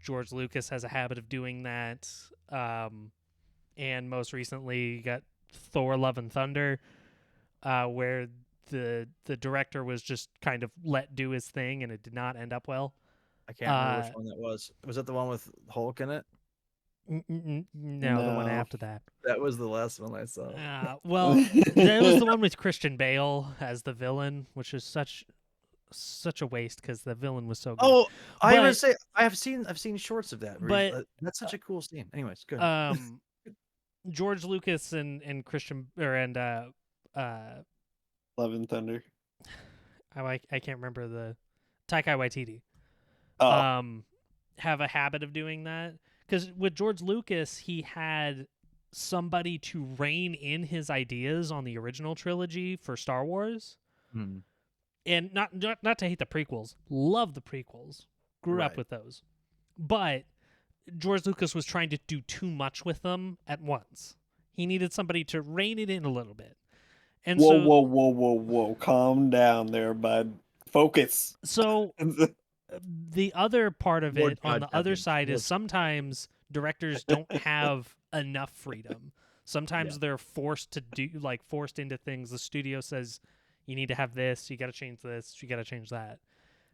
George Lucas has a habit of doing that. And most recently, you got Thor: Love and Thunder, where the director was just kind of let do his thing, and it did not end up well. I can't remember which one that was. Was that the one with Hulk in it? No, the one after that. That was the last one I saw. Well, that was the one with Christian Bale as the villain, which is such a waste because the villain was so good. Oh, I gotta say, I've seen shorts of that. But that's such a cool scene. Anyways, good. George Lucas and Christian Love and Thunder. I can't remember the Taika Waititi. Oh. Have a habit of doing that because with George Lucas, he had somebody to rein in his ideas on the original trilogy for Star Wars. and not to hate the prequels. Love the prequels. Grew up Right. with those. But George Lucas was trying to do too much with them at once. He needed somebody to rein it in a little bit. And Whoa, so whoa, whoa, whoa, whoa! Calm down there, bud. Focus. so the other part of More it on the Dodge other evidence, side more- is sometimes directors don't have enough freedom. Sometimes they're forced to do forced into things. The studio says you need to have this, you got to change this, you got to change that.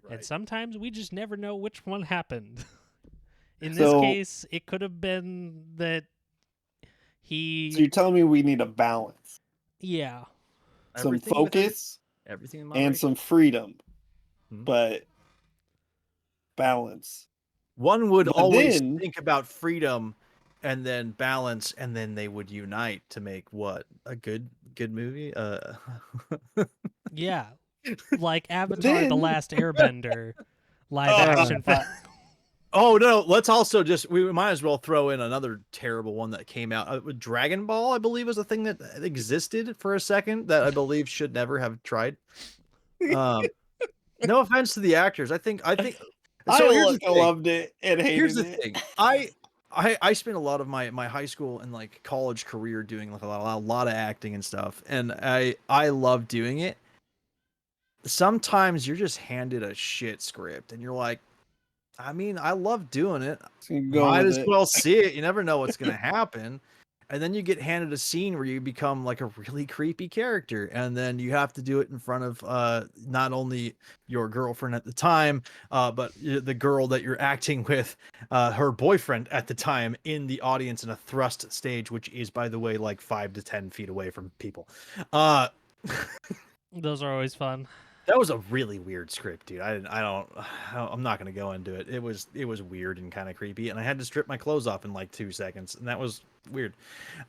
And Right. sometimes we just never know which one happened. In this So- case, it could have been that So he you're telling me we need a balance, yeah. some Everything within- focus, everything in and moderation. some freedom, Mhm. but balance. One would But always then- think about freedom and then balance, and then they would unite to make what a good movie. Yeah. Like Avatar The then- Last Airbender live Oh, action film. Oh no! Let's also we might as well throw in another terrible one that came out. With Dragon Ball, I believe, was a thing that existed for a second that I believe should never have tried. No offense to the actors. I think. So here's the thing. loved it and hated Here's the it. thing. I spent a lot of my high school and like college career doing like a lot of acting and stuff, and I love doing it. Sometimes you're just handed a shit script, and you're like, I mean, I love doing it. So you go Might with as it. well see it. You never know what's gonna happen. And then you get handed a scene where you become like a really creepy character, and then you have to do it in front of not only your girlfriend at the time, but the girl that you're acting with, her boyfriend at the time, in the audience in a thrust stage, which is, by the way, like 5 to 10 feet away from people. Those are always fun. That was a really weird script, dude. I'm not gonna go into it. It was weird and kind of creepy, and I had to strip my clothes off in like 2 seconds, and that was weird.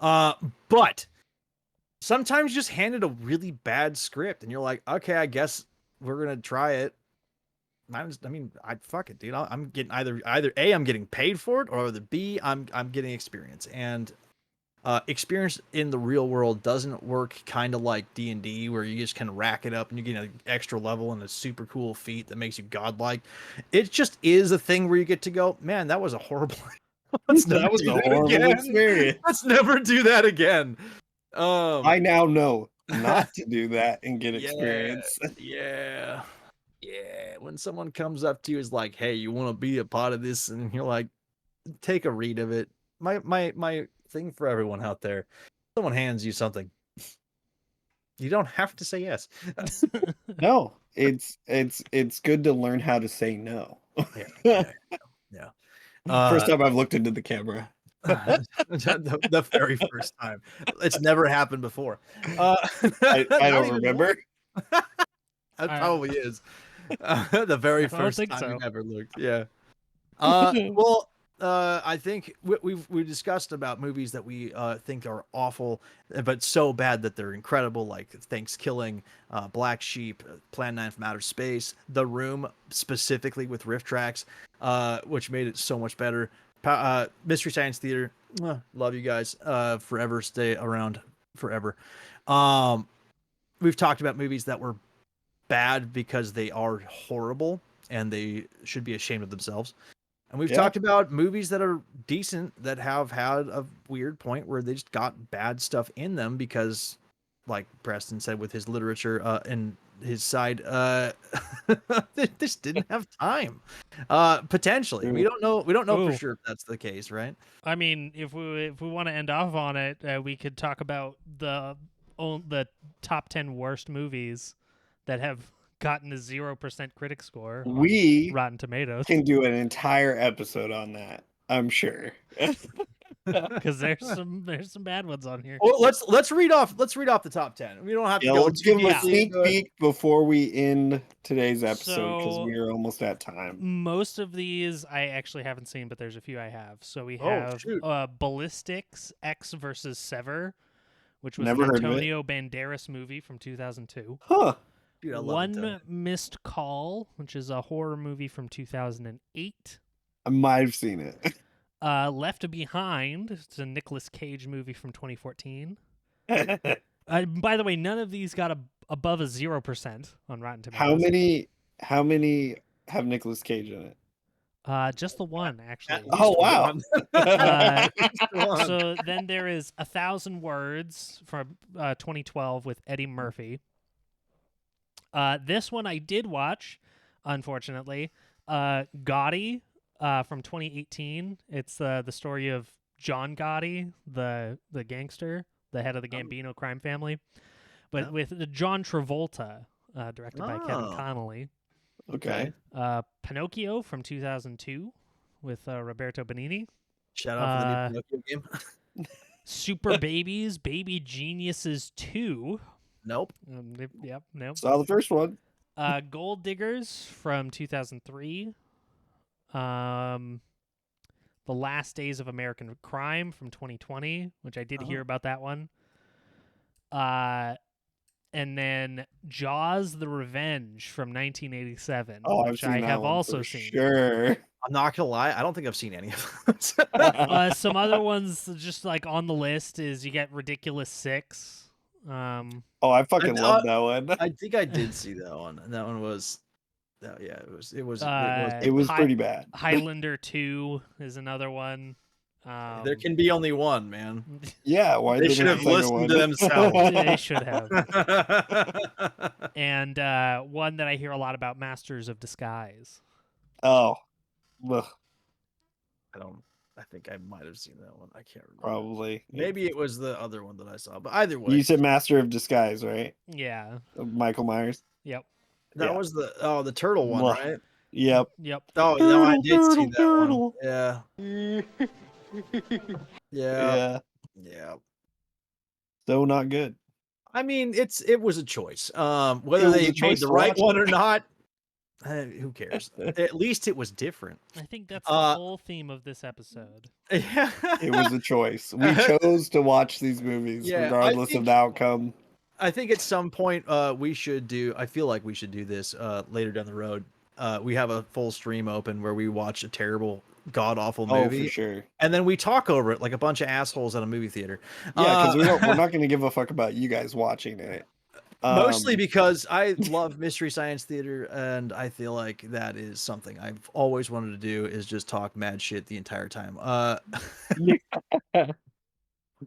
But sometimes you just handed a really bad script, and you're like, okay, I guess we're gonna try it. Fuck it, dude. I'm getting either A, I'm getting paid for it, or the B, I'm getting experience, and experience in the real world doesn't work kind of like D&D, where you just can rack it up and you get an extra level and a super cool feat that makes you godlike. It just is a thing where you get to go, man, that was a horrible. That was a horrible experience. Let's never do that again. I now know not to do that and get Yeah. experience. Yeah. When someone comes up to you is like, hey, you want to be a part of this, and you're like, take a read of it. My thing for everyone out there, someone hands you something, you don't have to say yes. No, it's good to learn how to say no. Yeah. First time I've looked into the camera. the very first time. It's never happened before. I Not don't even remember. It probably is. The very I don't first think time so. you've ever looked. Yeah. Well, I think we discussed about movies that we think are awful, but so bad that they're incredible, like Thanksgiving, Black Sheep, Plan 9 from Outer Space, The Room, specifically with riff tracks, which made it so much better. Mystery Science Theater, love you guys. Forever, stay around forever. We've talked about movies that were bad because they are horrible and they should be ashamed of themselves. And we've talked about movies that are decent that have had a weird point where they just got bad stuff in them because, like Preston said with his literature and his side, they just didn't have time. Potentially, we don't know. We don't know for Ooh. sure if that's the case, right? I mean, if we want to end off on it, we could talk about the top 10 worst movies that have gotten a 0% critic score on We Rotten Tomatoes, can do an entire episode on that, I'm sure. because there's some bad ones on here. Well, let's read off the top 10. We don't have to Yeah, go. let's give them a Yeah. sneak peek before we end today's episode because So- we are almost at time. Most of these I actually haven't seen, but there's a few I have. So we Oh, have shoot. Ballistics X versus Sever, which was Never an heard of it. Antonio Banderas movie from 2002. Huh. Dude, I love One Antonio. Missed Call, which is a horror movie from 2008. I might have seen it. Left Behind, it's a Nicolas Cage movie from 2014. By the way, none of these got above a 0% on Rotten Tomatoes. How many have Nicolas Cage in it? Just the one, actually. At Oh least wow. one. Uh, At least one. So then there is 1,000 Words from 2012 with Eddie Murphy. This one I did watch, unfortunately. Gotti from 2018. It's the story of John Gotti, the gangster, the head of the Gambino crime family, but with John Travolta, directed by Kevin Oh. Connolly. Okay. Pinocchio from 2002 with Roberto Benigni. Shout out for the new Pinocchio game. Super Babies, Baby Geniuses 2. Nope. Yep, nope. Saw the first one. Gold Diggers from 2003. The Last Days of American Crime from 2020, which I did hear about that one. And then Jaws: The Revenge from 1987, Oh, I've which seen I that have one also for seen. Sure. I'm not gonna lie. I don't think I've seen any of those. Some other ones just like on the list is you get Ridiculous Six. Oh, I fucking love that one. I think I did see that one. And that one was, yeah, it was pretty bad. Highlander 2 is another one. There can be only one, man. Yeah, why They did should have listened to themselves. They should have. And one that I hear a lot about, Masters of Disguise. Oh, ugh, I think I might have seen that one. I can't remember. probably. Maybe it was the other one that I saw, but either way, You said Master of Disguise, right? Yeah. Michael Myers. Yep. that yeah. was the turtle one, Ugh. right? Yep. Yep. Oh no, I did see Turtle, that one. Yeah. Yeah. So not good. I mean, it was a choice. Whether was they a choice made the to right watch one it. or not, who cares? At least it was different. I think that's the whole theme of this episode. Yeah. It was a choice. We chose to watch these movies Yeah, I regardless think- of the outcome. I think at some point we should do. I feel like we should do this later down the road. We have a full stream open where we watch a terrible, god awful Oh, movie, for sure. and then we talk over it like a bunch of assholes at a movie theater. Yeah, because we're not going to give a fuck about you guys watching it. Mostly because I love Mystery Science Theater, and I feel like that is something I've always wanted to do, is just talk mad shit the entire time.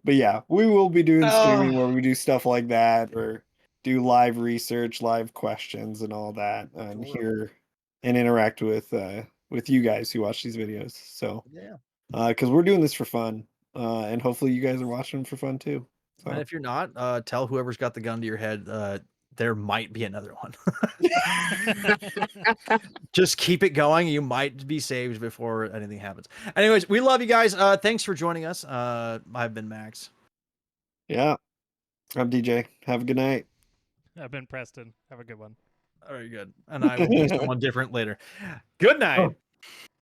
But yeah, we will be doing streaming where we do stuff like that, or do live research, live questions, and all that, and hear and interact with you guys who watch these videos. So Yeah. Because we're doing this for fun, and hopefully you guys are watching them for fun too. So. And if you're not, tell whoever's got the gun to your head, there might be another one. Just keep it going. You might be saved before anything happens. Anyways, we love you guys. Thanks for joining us. I've been Max. Yeah. I'm DJ. Have a good night. I've been Preston. Have a good one. All right, good. And I will be someone different later. Good night.